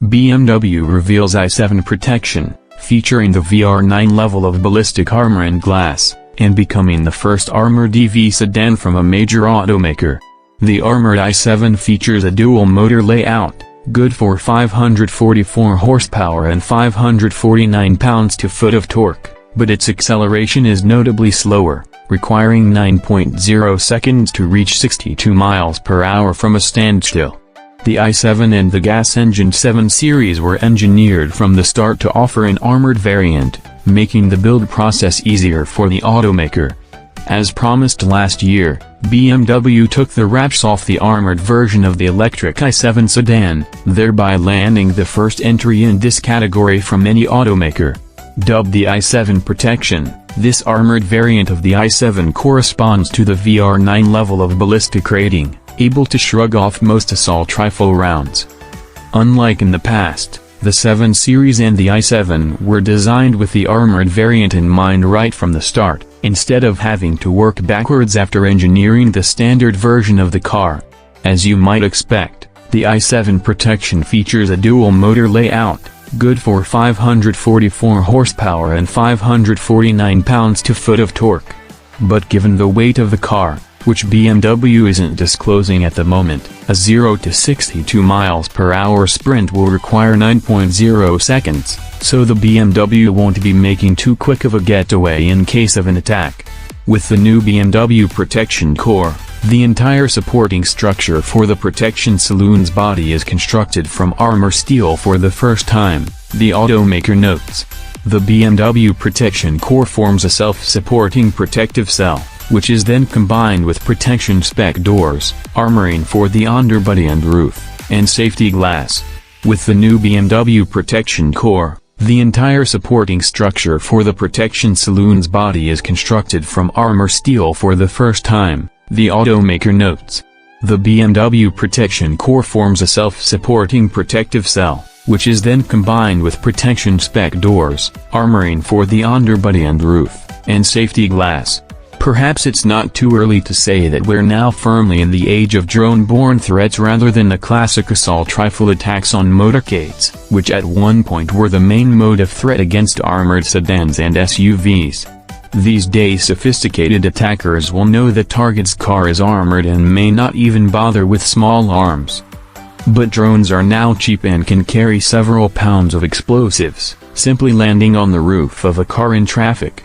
BMW reveals i7 protection, featuring the VR9 level of ballistic armor and glass, and becoming the first armored EV sedan from a major automaker. The armored i7 features a dual-motor layout, good for 544 horsepower and 549 pounds-to-foot of torque, but its acceleration is notably slower, requiring 9.0 seconds to reach 62 miles per hour from a standstill. The i7 and the gas-engined 7 Series were engineered from the start to offer an armored variant, making the build process easier for the automaker. As promised last year, BMW took the wraps off the armored version of the electric i7 sedan, thereby landing the first entry in this category from any automaker. Dubbed the i7 Protection, this armored variant of the i7 corresponds to the VR9 level of ballistic rating, able to shrug off most assault rifle rounds. Unlike in the past, the 7 Series and the i7 were designed with the armored variant in mind right from the start, instead of having to work backwards after engineering the standard version of the car. As you might expect, the i7 Protection features a dual-motor layout, good for 544 horsepower and 549 pounds-to-foot of torque. But given the weight of the car, which BMW isn't disclosing at the moment, a 0 to 62 miles per hour sprint will require 9.0 seconds, so the BMW won't be making too quick of a getaway in case of an attack. With the new BMW Protection Core, the entire supporting structure for the protection saloon's body is constructed from armor steel for the first time, the automaker notes. The BMW Protection Core forms a self-supporting protective cell, which is then combined with protection spec doors, armoring for the underbody and roof, and safety glass. With the new BMW Protection Core, the entire supporting structure for the protection saloon's body is constructed from armor steel for the first time, the automaker notes. The BMW Protection Core forms a self-supporting protective cell, which is then combined with protection spec doors, armoring for the underbody and roof, and safety glass. Perhaps it's not too early to say that we're now firmly in the age of drone-borne threats rather than the classic assault rifle attacks on motorcades, which at one point were the main mode of threat against armored sedans and SUVs. These days sophisticated attackers will know the target's car is armored and may not even bother with small arms. But drones are now cheap and can carry several pounds of explosives, simply landing on the roof of a car in traffic.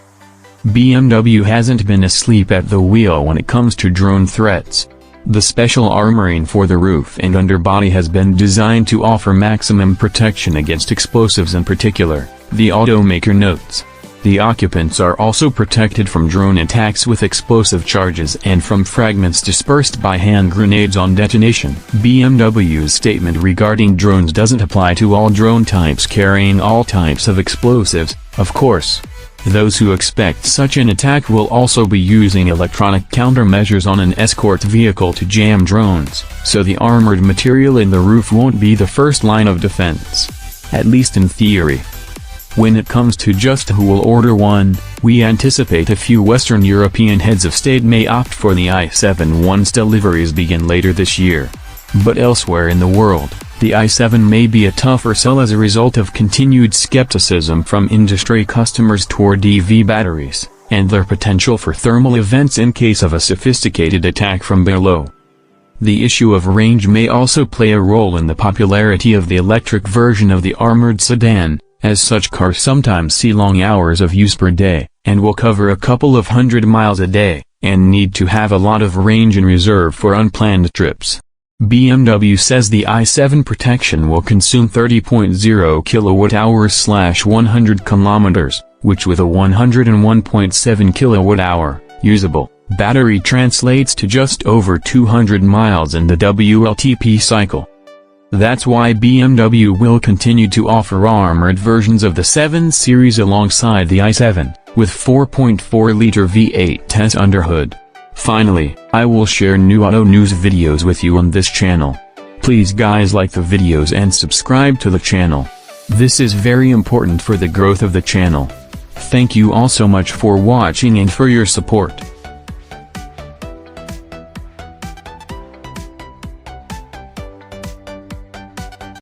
BMW hasn't been asleep at the wheel when it comes to drone threats. The special armoring for the roof and underbody has been designed to offer maximum protection against explosives in particular, the automaker notes. The occupants are also protected from drone attacks with explosive charges and from fragments dispersed by hand grenades on detonation. BMW's statement regarding drones doesn't apply to all drone types carrying all types of explosives, of course. Those who expect such an attack will also be using electronic countermeasures on an escort vehicle to jam drones, so the armored material in the roof won't be the first line of defense. At least in theory. When it comes to just who will order one, we anticipate a few Western European heads of state may opt for the i7 once deliveries begin later this year. But elsewhere in the world, the i7 may be a tougher sell as a result of continued skepticism from industry customers toward EV batteries, and their potential for thermal events in case of a sophisticated attack from below. The issue of range may also play a role in the popularity of the electric version of the armored sedan, as such cars sometimes see long hours of use per day, and will cover a couple of 100 miles a day, and need to have a lot of range in reserve for unplanned trips. BMW says the i7 Protection will consume 30.0 kWh/100 km, which with a 101.7 kWh usable battery translates to just over 200 miles in the WLTP cycle. That's why BMW will continue to offer armored versions of the 7 Series alongside the i7, with 4.4-liter V8 TES underhood. Finally, I will share new auto news videos with you on this channel. Please guys like the videos and subscribe to the channel. This is very important for the growth of the channel. Thank you all so much for watching and for your support.